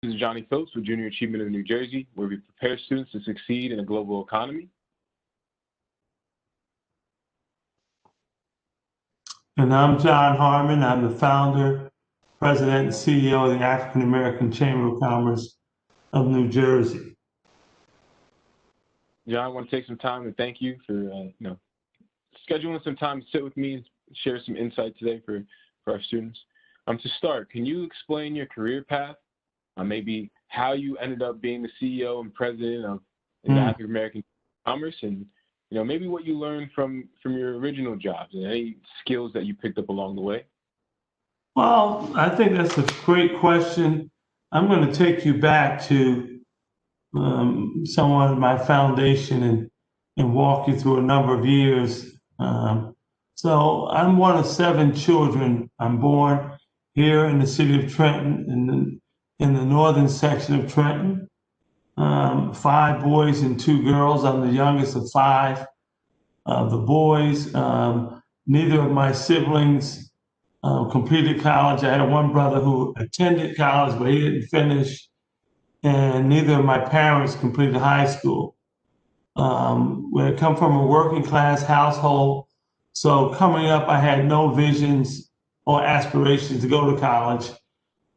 This is Johnny Phillips with Junior Achievement of New Jersey, where we prepare students to succeed in a global economy. And I'm John Harmon. I'm the founder, president, and CEO of the African American Chamber of Commerce of New Jersey. John, I want to take some time to thank you for scheduling some time to sit with me and share some insight today for our students. To start, can you explain your career path? Maybe how you ended up being the CEO and president of the African American Commerce, and maybe what you learned from your original jobs and any skills that you picked up along the way. Well, I think that's a great question. I'm going to take you back to somewhat of my foundation and walk you through a number of years. So I'm one of 7 children. I'm born here in the city of Trenton, in the northern section of Trenton. 5 boys and 2 girls. I'm the youngest of 5 of the boys. Neither of my siblings completed college. I had one brother who attended college, but he didn't finish. And neither of my parents completed high school. I come from a working class household. So coming up, I had no visions or aspirations to go to college,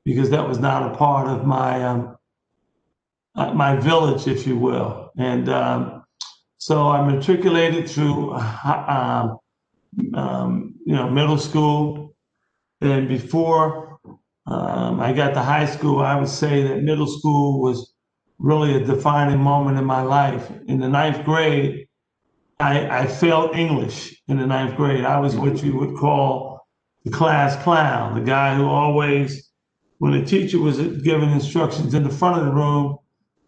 because that was not a part of my my village, if you will. And so I matriculated through middle school. And before I got to high school, I would say that middle school was really a defining moment in my life. In the 9th grade, I failed English in the 9th grade. I was what you would call the class clown, the guy who always, when the teacher was giving instructions in the front of the room,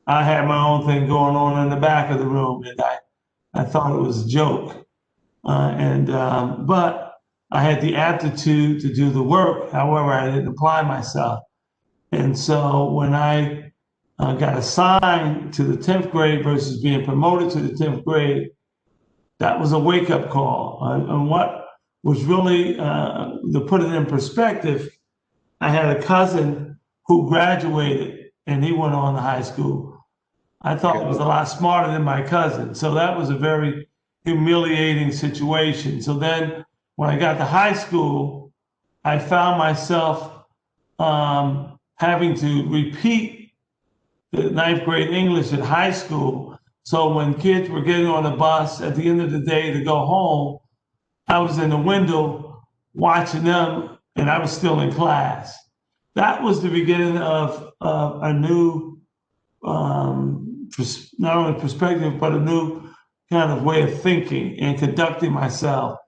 I had my own thing going on in the back of the room, and I thought it was a joke. But I had the aptitude to do the work. However, I didn't apply myself. And so when I got assigned to the 10th grade versus being promoted to the 10th grade, that was a wake-up call. And what was really, to put it in perspective, I had a cousin who graduated and he went on to high school. I thought he was a lot smarter than my cousin. So that was a very humiliating situation. So then when I got to high school, I found myself having to repeat the 9th grade English in high school. So when kids were getting on the bus at the end of the day to go home, I was in the window watching them, and I was still in class. That was the beginning of a new, not only perspective, but a new kind of way of thinking and conducting myself.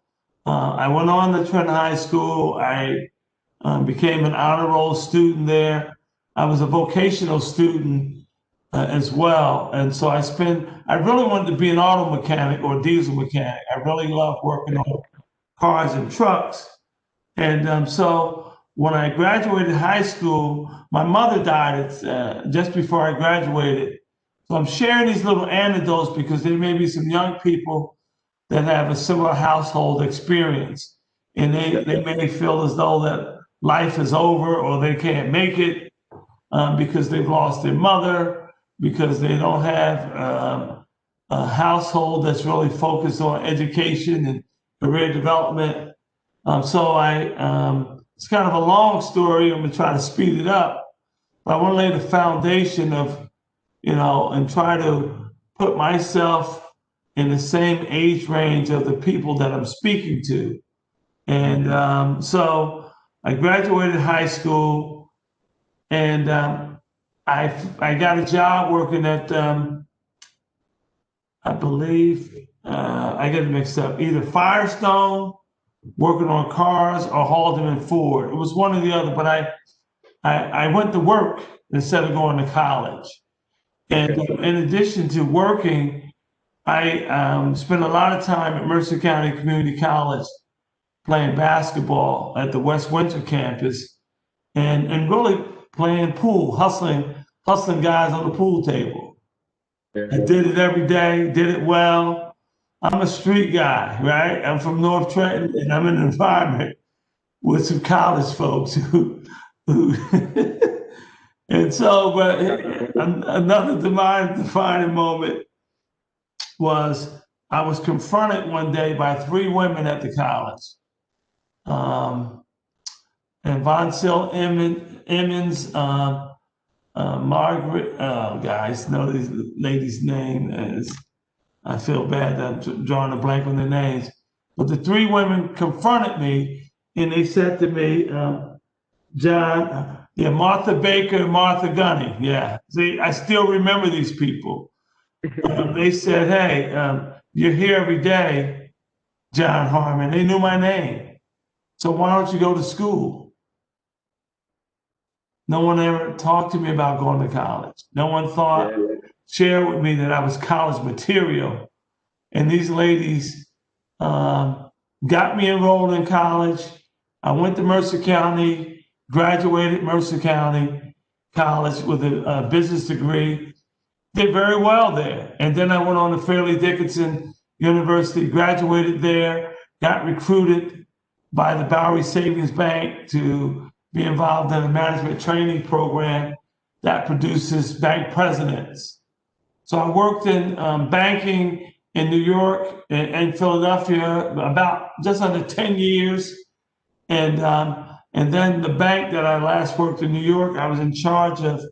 I went on to Trenton High School. I became an honor roll student there. I was a vocational student as well. And so I really wanted to be an auto mechanic or diesel mechanic. I really loved working on cars and trucks. And so when I graduated high school, my mother died just before I graduated. So I'm sharing these little anecdotes because there may be some young people that have a similar household experience, and they may feel as though that life is over or they can't make it because they've lost their mother, because they don't have a household that's really focused on education and career development. It's kind of a long story. I'm gonna try to speed it up, but I want to lay the foundation of, and try to put myself in the same age range of the people that I'm speaking to. And so I graduated high school, and I got a job working at, I believe, I get it mixed up, either Firestone, working on cars, or Haldeman Ford. It was one or the other, but I went to work instead of going to college. And in addition to working, I spent a lot of time at Mercer County Community College playing basketball at the West Windsor campus, and really playing pool, hustling guys on the pool table. I did it every day, did it well. I'm a street guy, right? I'm from North Trenton, and I'm in an environment with some college folks who And so, but another defining moment was I was confronted one day by three women at the college. And Von Sil Emmons, Margaret, guys, know these ladies' names. I feel bad that I'm drawing a blank on their names. But the three women confronted me and they said to me, John, yeah, Martha Baker and Martha Gunning. Yeah. See, I still remember these people. They said, hey, you're here every day, John Harmon. They knew my name. So why don't you go to school? No one ever talked to me about going to college. No one shared with me that I was college material. And these ladies got me enrolled in college. I went to Mercer County, graduated Mercer County College with a business degree, did very well there. And then I went on to Fairleigh Dickinson University, graduated there, got recruited by the Bowery Savings Bank to be involved in a management training program that produces bank presidents. So I worked in banking in New York and Philadelphia about just under 10 years. And then the bank that I last worked in New York, I was in charge of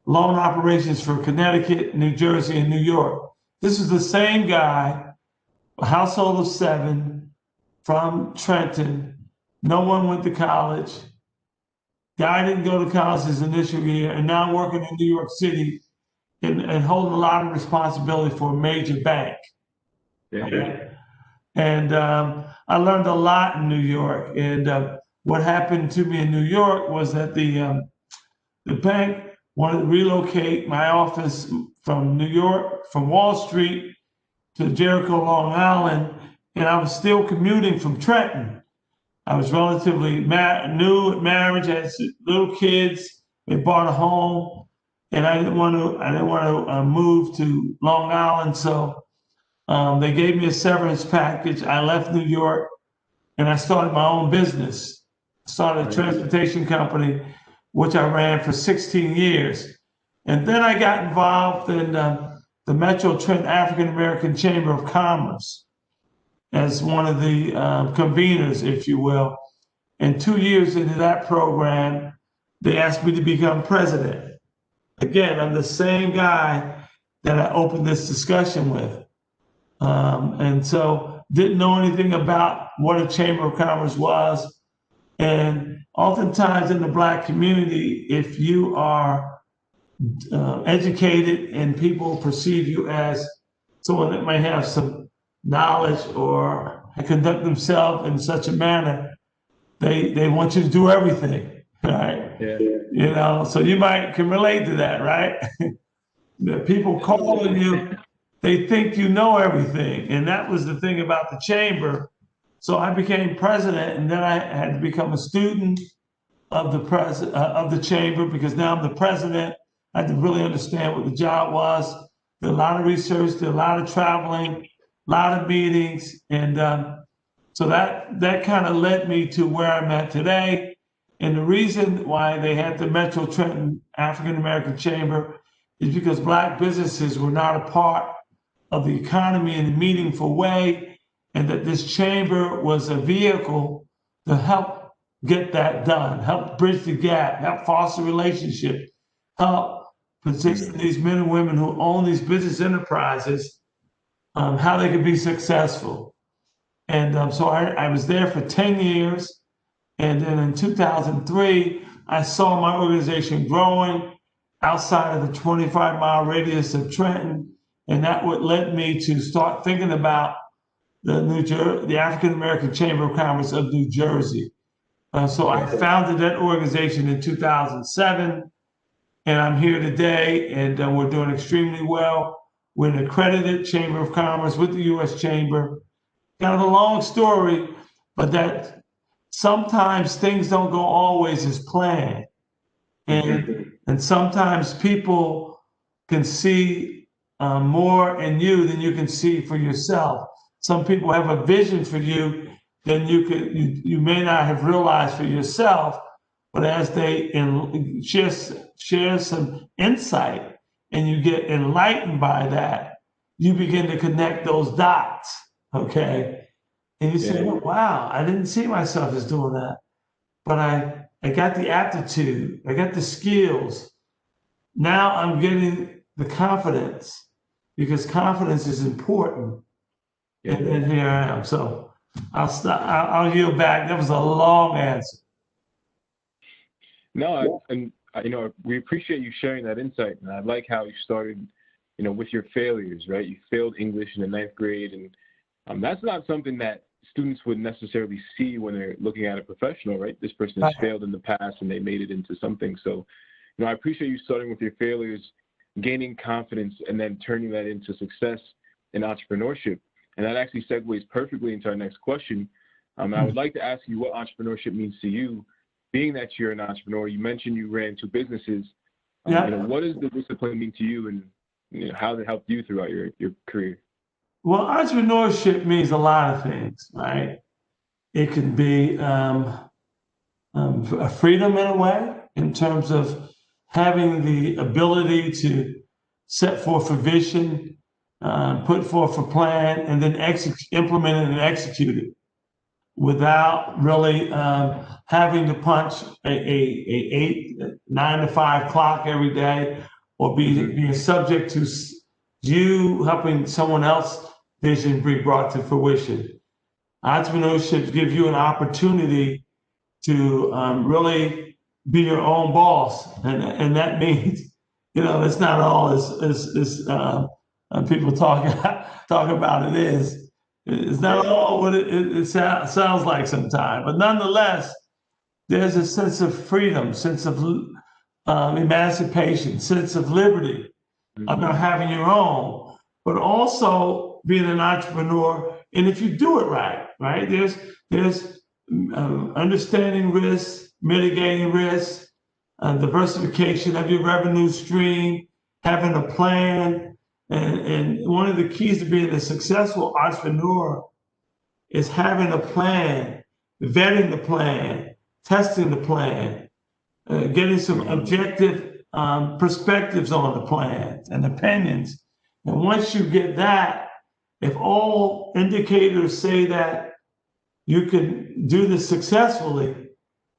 loan operations for Connecticut, New Jersey, and New York. This is the same guy, a household of 7 from Trenton. No one went to college. Guy didn't go to college his initial year, and now working in New York City and holding a lot of responsibility for a major bank. Yeah. Okay? And I learned a lot in New York. And what happened to me in New York was that the bank wanted to relocate my office from New York, from Wall Street to Jericho, Long Island, and I was still commuting from Trenton. I was relatively new at marriage, had little kids. We bought a home, and I didn't want to move to Long Island, so they gave me a severance package. I left New York, and I started my own business. I started a transportation company, which I ran for 16 years. And then I got involved in the Metro Trenton African American Chamber of Commerce as one of the conveners, if you will. And 2 years into that program, they asked me to become president. Again, I'm the same guy that I opened this discussion with. And so didn't know anything about what a Chamber of Commerce was. And oftentimes in the Black community, if you are educated and people perceive you as someone that may have some knowledge or conduct themselves in such a manner, they want you to do everything, right? Yeah. You know, so you can relate to that, right? The people calling you, they think you know everything. And that was the thing about the chamber. So I became president, and then I had to become a student of the chamber, because now I'm the president. I had to really understand what the job was. Did a lot of research, did a lot of traveling, a lot of meetings, and so that kind of led me to where I'm at today. And the reason why they had the Metro Trenton African American Chamber is because Black businesses were not a part of the economy in a meaningful way, and that this chamber was a vehicle to help get that done, help bridge the gap, help foster relationships, help position these men and women who own these business enterprises, how they could be successful. And so I was there for 10 years. And then in 2003, I saw my organization growing outside of the 25-mile radius of Trenton. And that what led me to start thinking about the African American Chamber of Commerce of New Jersey. So I founded that organization in 2007, and I'm here today, and we're doing extremely well. We're an accredited Chamber of Commerce with the U.S. Chamber. Kind of a long story, but that sometimes things don't go always as planned. And sometimes people can see more in you than you can see for yourself. Some people have a vision for you than you may not have realized for yourself. but as they share some insight and you get enlightened by that, you begin to connect those dots, okay? And you say, Yeah. oh, wow, I didn't see myself as doing that, but I got the aptitude, I got the skills. Now I'm getting the confidence because confidence is important. Yeah. And then here I am. So I'll stop. I'll yield back. That was a long answer. No, we appreciate you sharing that insight, and I like how you started, with your failures, right? You failed English in the ninth grade, and that's not something that students would necessarily see when they're looking at a professional, right? This person has failed in the past and they made it into something. So, I appreciate you starting with your failures, gaining confidence, and then turning that into success in entrepreneurship. And that actually segues perfectly into our next question. I would like to ask you what entrepreneurship means to you. Being that you're an entrepreneur, you mentioned you ran two businesses. What does the discipline mean to you, and how has it helped you throughout your career? Well, entrepreneurship means a lot of things, right? It can be a freedom in a way, in terms of having the ability to set forth a vision, put forth a plan, and then implement it and execute it without really having to punch a 9 to 5 clock every day, or being subject to you helping someone else's vision be brought to fruition. Entrepreneurship gives you an opportunity to really be your own boss, and that means, it's not all as people talk about it is. It's not all what it sounds like sometimes, but nonetheless, there's a sense of freedom, sense of emancipation, sense of liberty about having your own, but also being an entrepreneur. And if you do it right, there's understanding risk, mitigating risk, diversification of your revenue stream, having a plan. And one of the keys to being a successful entrepreneur is having a plan, vetting the plan, testing the plan, getting some objective perspectives on the plan and opinions. And once you get that, if all indicators say that you can do this successfully,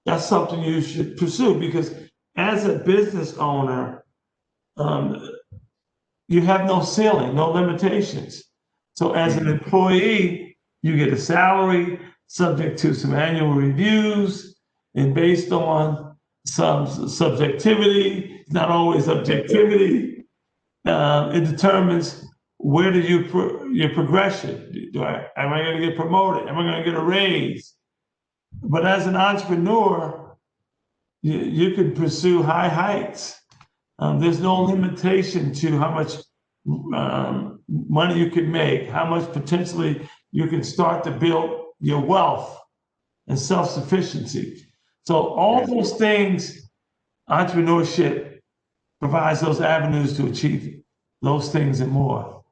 that's something you should pursue, because as a business owner, you have no ceiling, no limitations. So as an employee, you get a salary subject to some annual reviews and based on some subjectivity, not always objectivity. It determines where do your progression. Am I going to get promoted? Am I going to get a raise? But as an entrepreneur, you can pursue high heights. There's no limitation to how much money you can make, how much potentially you can start to build your wealth and self-sufficiency. So all those things, entrepreneurship provides those avenues to achieve those things and more.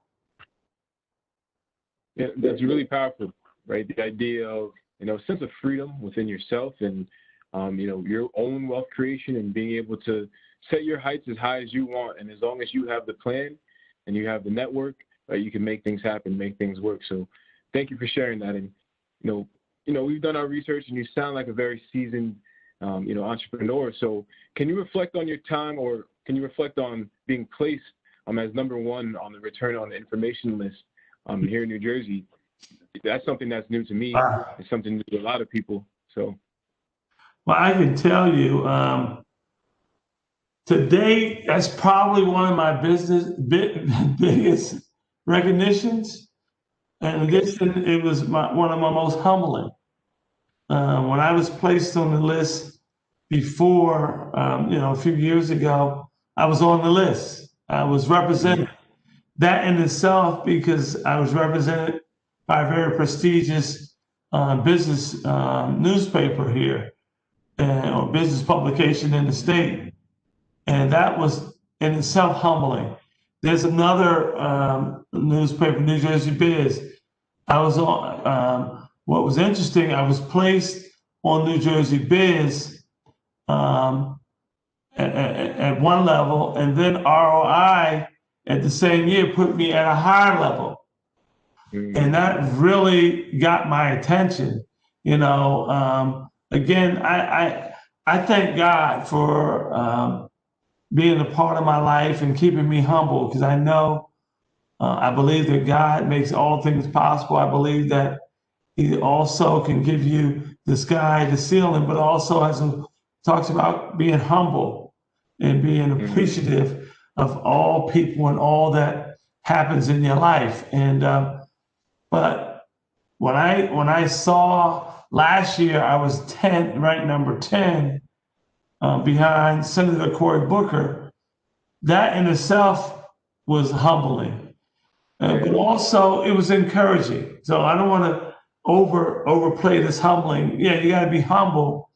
Yeah, that's really powerful, right? The idea of, a sense of freedom within yourself and, your own wealth creation, and being able to set your heights as high as you want. And as long as you have the plan and you have the network, you can make things happen, make things work. So thank you for sharing that. And, we've done our research, and you sound like a very seasoned, entrepreneur. So can you reflect on your time, or can you reflect on being placed as number one on the return on information list here in New Jersey? That's something that's new to me. It's something new to a lot of people. So. Well, I can tell you, today, that's probably one of my biggest recognitions. And in addition, it was one of my most humbling. When I was placed on the list before, a few years ago, I was on the list. I was represented. That in itself, because I was represented by a very prestigious business newspaper here, or business publication in the state. And that was in itself humbling. There's another newspaper, New Jersey Biz. I was on, what was interesting, I was placed on New Jersey Biz um, at one level, and then ROI at the same year put me at a higher level. And that really got my attention. Again, I thank God for being a part of my life and keeping me humble, because I know, I believe that God makes all things possible. I believe that He also can give you the sky, the ceiling, but also talks about being humble and being appreciative of all people and all that happens in your life. And but when I saw last year, I was ranked number 10 behind Senator Cory Booker. That in itself was humbling, but also it was encouraging. So I don't want to overplay this humbling. Yeah, you got to be humble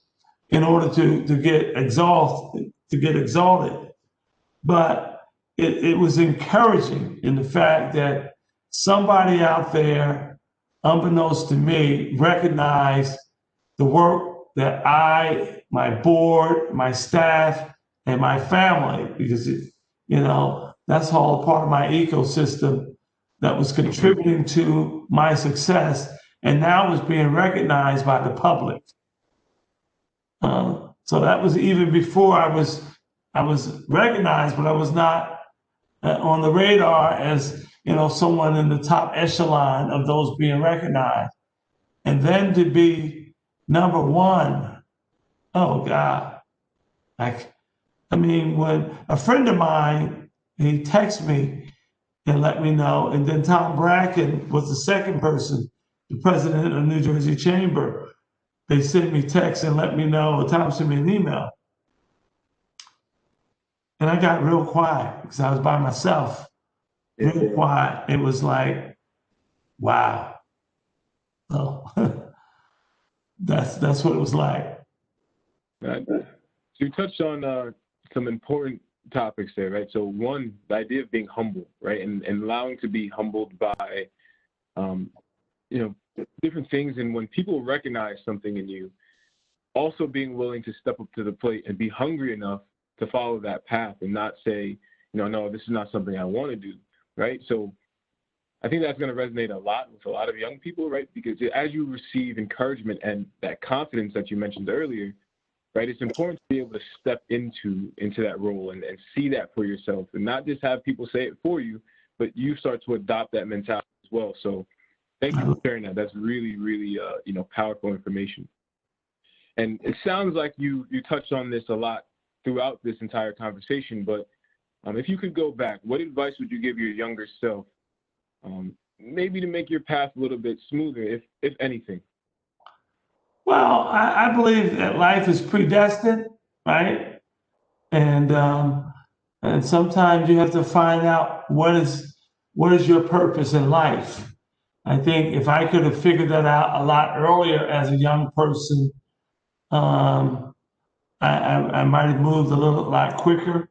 in order to get exalted. But it was encouraging in the fact that somebody out there, unbeknownst to me, recognized the work that my board, my staff, and my family, because that's all part of my ecosystem that was contributing to my success, and now was being recognized by the public. So that was even before I was recognized, but I was not on the radar as someone in the top echelon of those being recognized. And then to be number one, oh God! When a friend of mine, he texted me and let me know, and then Tom Bracken was the second person, the president of New Jersey Chamber. They sent me texts and let me know, or Tom sent me an email. And I got real quiet because I was by myself, real quiet. It was like, wow. So that's what it was like. Right. So you touched on some important topics there, right? So one, the idea of being humble, right? And allowing to be humbled by, different things. And when people recognize something in you, also being willing to step up to the plate and be hungry enough to follow that path and not say, no, this is not something I want to do, right? So I think that's going to resonate a lot with a lot of young people, right? Because as you receive encouragement and that confidence that you mentioned earlier, right, it's important to be able to step into that role and see that for yourself, and not just have people say it for you, but you start to adopt that mentality as well. So thank you for sharing that. That's really, really, powerful information. And it sounds like you touched on this a lot throughout this entire conversation, but if you could go back, what advice would you give your younger self, maybe to make your path a little bit smoother, if anything? Well, I believe that life is predestined, right? And sometimes you have to find out what is your purpose in life. I think if I could have figured that out a lot earlier as a young person, I might have moved a lot quicker.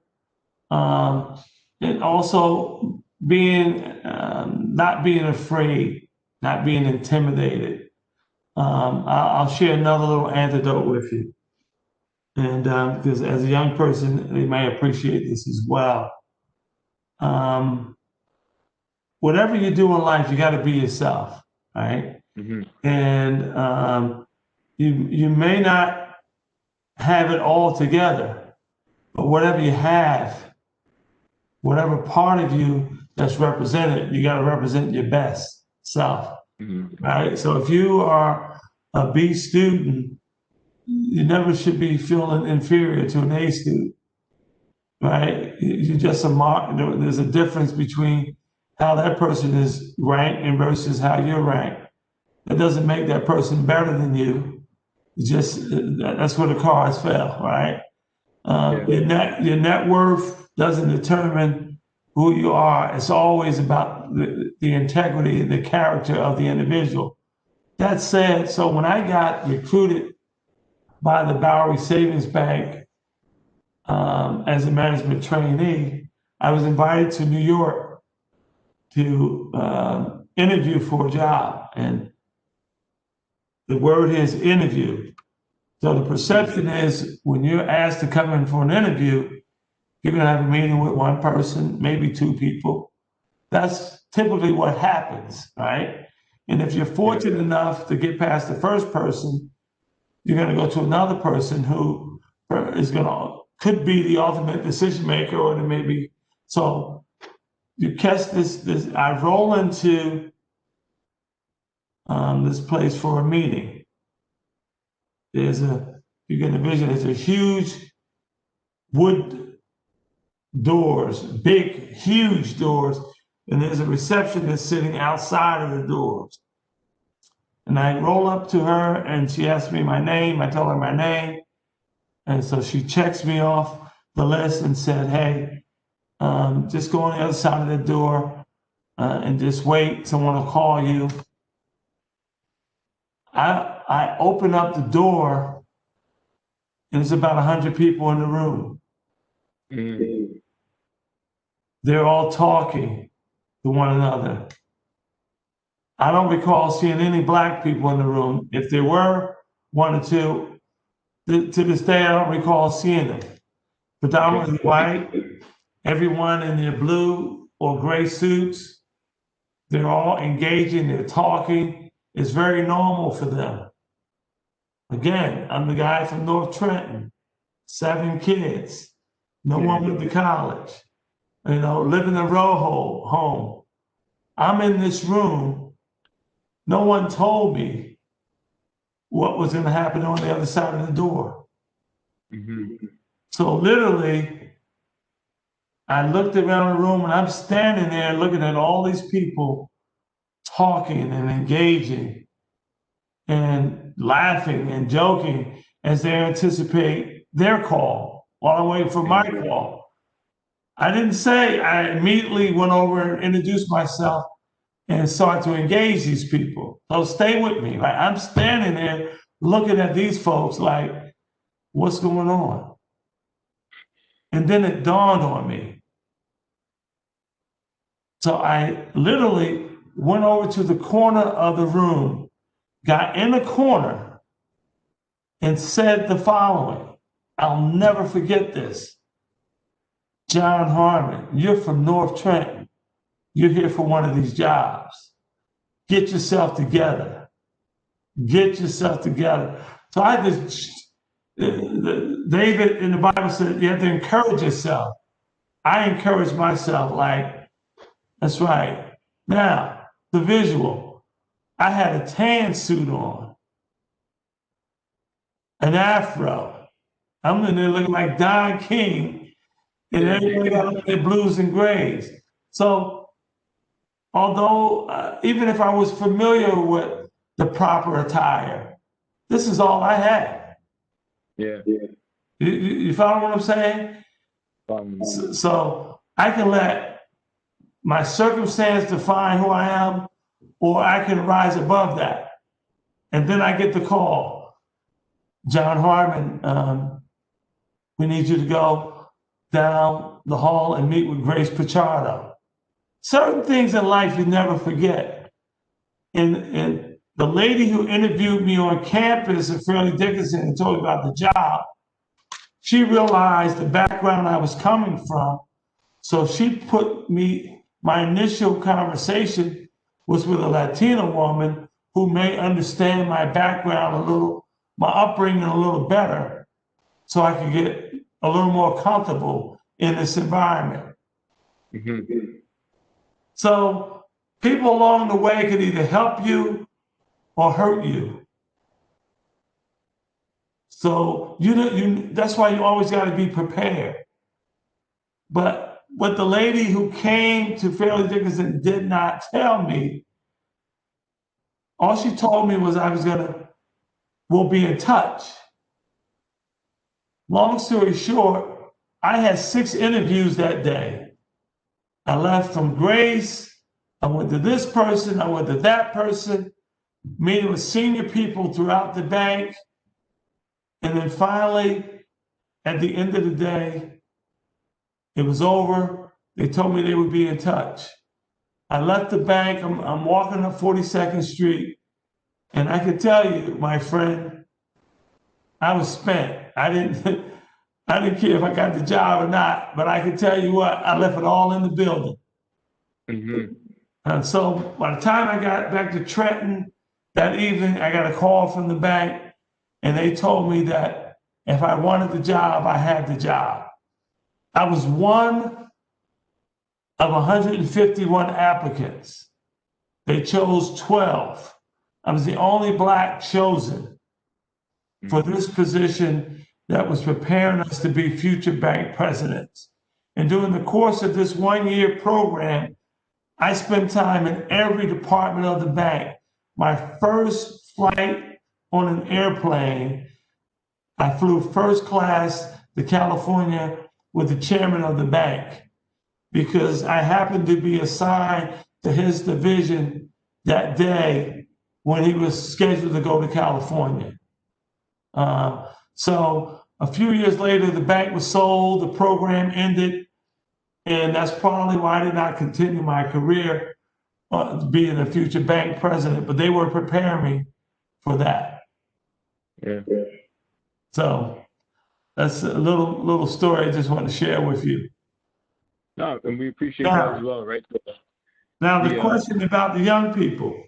And also not being afraid, not being intimidated. I'll share another little anecdote with you. And because as a young person, they may appreciate this as well. Whatever you do in life, you got to be yourself, right? Mm-hmm. And you may not have it all together, but whatever you have, whatever part of you that's represented, you got to represent your best self, right? So if you are a B student, you never should be feeling inferior to an A student, right? You're just there's a difference between how that person is ranked and versus how you're ranked. That doesn't make that person better than you. It's just, that's where the cards fell, right? Your net worth doesn't determine who you are. It's always about the integrity and the character of the individual. That said, so when I got recruited by the Bowery Savings Bank as a management trainee, I was invited to New York to interview for a job. And the word is interview. So the perception is when you're asked to come in for an interview, you're going to have a meeting with one person, maybe two people. That's typically what happens, right? And if you're fortunate enough to get past the first person, you're going to go to another person who could be the ultimate decision maker, or there may be. So you catch this. I roll into this place for a meeting. You can envision it's a huge wood doors, big, huge doors, and there's a receptionist sitting outside of the doors. And I roll up to her and she asks me my name. I tell her my name. And so she checks me off the list and said, hey, just go on the other side of the door and just wait. Someone will call you. I open up the door and there's about 100 people in the room. Mm. They're all talking to one another. I don't recall seeing any black people in the room. If there were one or two, to this day, I don't recall seeing them. Predominantly white, everyone in their blue or gray suits. They're all engaging, they're talking. It's very normal for them. Again, I'm the guy from North Trenton, 7 kids. No one went to college. Living a row home. I'm in this room. No one told me what was going to happen on the other side of the door. Mm-hmm. So literally, I looked around the room and I'm standing there looking at all these people talking and engaging and laughing and joking as they anticipate their call while I'm waiting for my call. I didn't say, I immediately went over and introduced myself and started to engage these people. So stay with me. Like, I'm standing there looking at these folks like, what's going on? And then it dawned on me. So I literally went over to the corner of the room, got in the corner, and said the following. I'll never forget this. John Harmon, you're from North Trenton. You're here for one of these jobs. Get yourself together. Get yourself together. So I just, David in the Bible said you have to encourage yourself. I encourage myself like, that's right. Now, the visual. I had a tan suit on, an afro. I'm in there looking like Don King, and everybody got on their blues and grays. So, although even if I was familiar with the proper attire, this is all I had. Yeah. You follow what I'm saying? So I can let my circumstance define who I am, or I can rise above that. And then I get the call. John Harmon, we need you to go down the hall and meet with Grace Pichardo. Certain things in life you never forget. And the lady who interviewed me on campus at Fairleigh Dickinson and told me about the job, she realized the background I was coming from. So she put me, my initial conversation was with a Latina woman who may understand my background a little, my upbringing a little better, so I could get a little more comfortable in this environment. Mm-hmm. So people along the way could either help you or hurt you. So that's why you always got to be prepared. But what the lady who came to Fairleigh Dickinson did not tell me, all she told me was we'll be in touch. Long story short, I had 6 interviews that day. I left from Grace, I went to this person, I went to that person, meeting with senior people throughout the bank. And then finally, at the end of the day, it was over. They told me they would be in touch. I left the bank, I'm walking up 42nd Street, and I can tell you, my friend, I was spent. I didn't I didn't care if I got the job or not, but I can tell you what, I left it all in the building. Mm-hmm. And so by the time I got back to Trenton that evening, I got a call from the bank, and they told me that if I wanted the job, I had the job. I was one of 151 applicants. They chose 12. I was the only Black chosen for this position that was preparing us to be future bank presidents. And during the course of this 1 year program, I spent time in every department of the bank. My first flight on an airplane, I flew first class to California with the chairman of the bank because I happened to be assigned to his division that day when he was scheduled to go to California. So a few years later, the bank was sold, the program ended, and that's probably why I did not continue my career being a future bank president, but they were preparing me for that. Yeah. So that's a little story I just want to share with you. No, and we appreciate that as well, right? Now the question about the young people.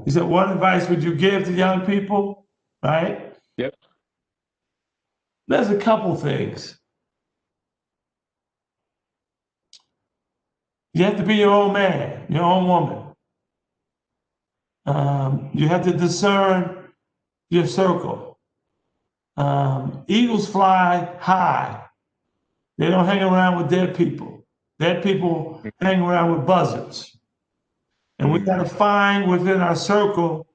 He said, what advice would you give to young people, right? Yep. There's a couple things. You have to be your own man, your own woman. You have to discern your circle. Eagles fly high. They don't hang around with dead people. Dead people hang around with buzzards. And we got to find within our circle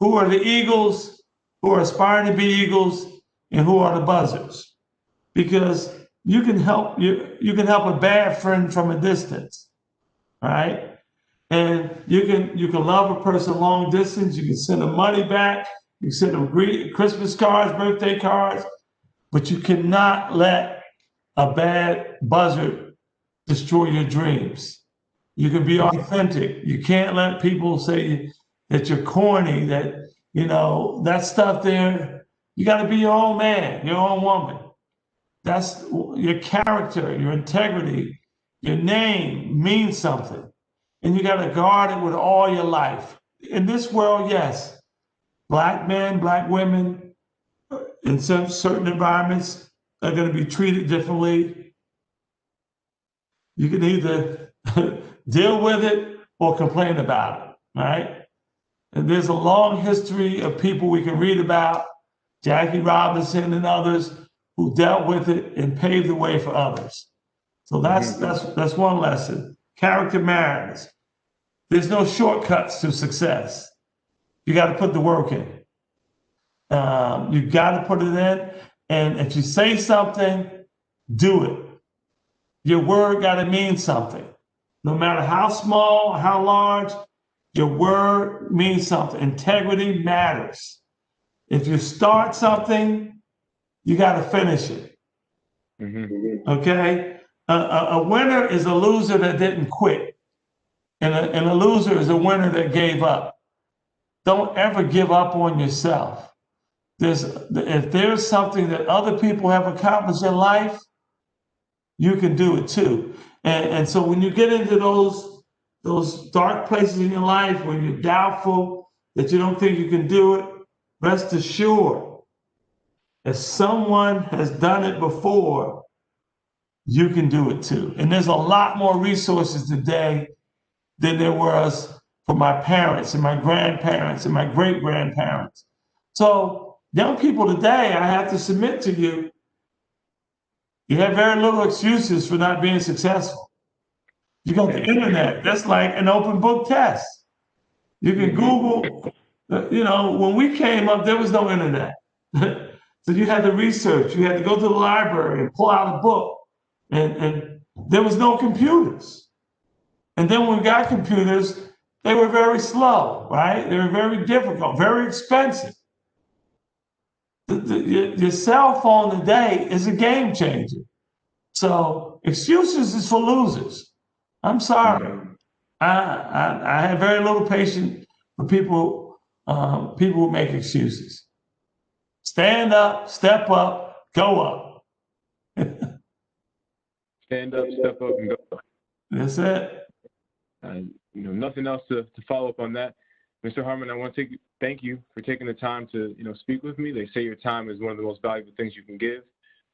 who are the eagles, who are aspiring to be eagles, and who are the buzzards. Because you can help a bad friend from a distance, right? And you can love a person long distance. You can send them money back. You can send them Christmas cards, birthday cards, but you cannot let a bad buzzard destroy your dreams. You can be authentic. You can't let people say that you're corny, that, that stuff there. You got to be your own man, your own woman. That's your character, your integrity, your name means something. And you got to guard it with all your life. In this world, yes, Black men, Black women, in some certain environments are going to be treated differently. You can either deal with it or complain about it, right? And there's a long history of people we can read about, Jackie Robinson and others, who dealt with it and paved the way for others. So that's one lesson. Character matters. There's no shortcuts to success. You got to put the work in. You got to put it in. And if you say something, do it. Your word got to mean something. No matter how small, how large, your word means something. Integrity matters. If you start something, you got to finish it. Okay? A winner is a loser that didn't quit. And a loser is a winner that gave up. Don't ever give up on yourself. If there's something that other people have accomplished in life, you can do it too. And so when you get into those dark places in your life when you're doubtful, that you don't think you can do it, rest assured, if someone has done it before, you can do it too. And there's a lot more resources today than there was for my parents and my grandparents and my great-grandparents. So young people today, I have to submit to you, you have very little excuses for not being successful. You got the internet. That's like an open book test. You can Google, when we came up, there was no internet. So you had to research. You had to go to the library and pull out a book. And there was no computers. And then when we got computers, they were very slow, right? They were very difficult, very expensive. Your cell phone today is a game changer. So excuses is for losers. I'm sorry. I have very little patience for people who make excuses. Stand up, step up, go up. Stand up, step up, and go. That's it. Nothing else to follow up on that. Mr. Harmon, I want to thank you for taking the time to, speak with me. They say your time is one of the most valuable things you can give.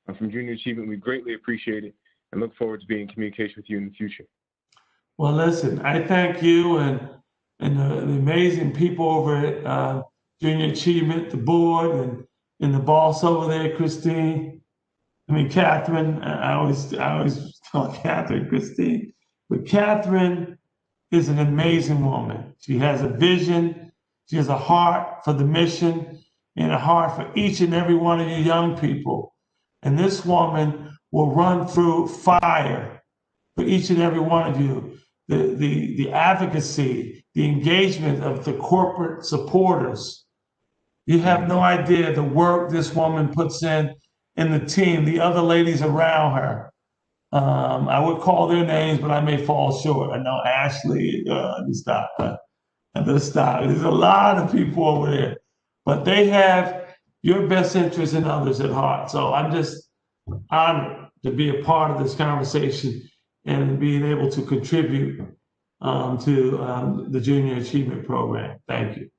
From Junior Achievement, we greatly appreciate it and look forward to being in communication with you in the future. Well, listen, I thank you and the amazing people over at Junior Achievement, the board, and the boss over there, Christine. I mean, Catherine. I always call Catherine Christine, but Catherine is an amazing woman. She has a vision. She has a heart for the mission and a heart for each and every one of you young people. And this woman will run through fire for each and every one of you. The advocacy, the engagement of the corporate supporters. You have no idea the work this woman puts in the team, the other ladies around her. I would call their names, but I may fall short. I know Ashley, stop. I better stop. There's a lot of people over there, but they have your best interest in others at heart. So I'm just honored to be a part of this conversation and being able to contribute to the Junior Achievement Program. Thank you.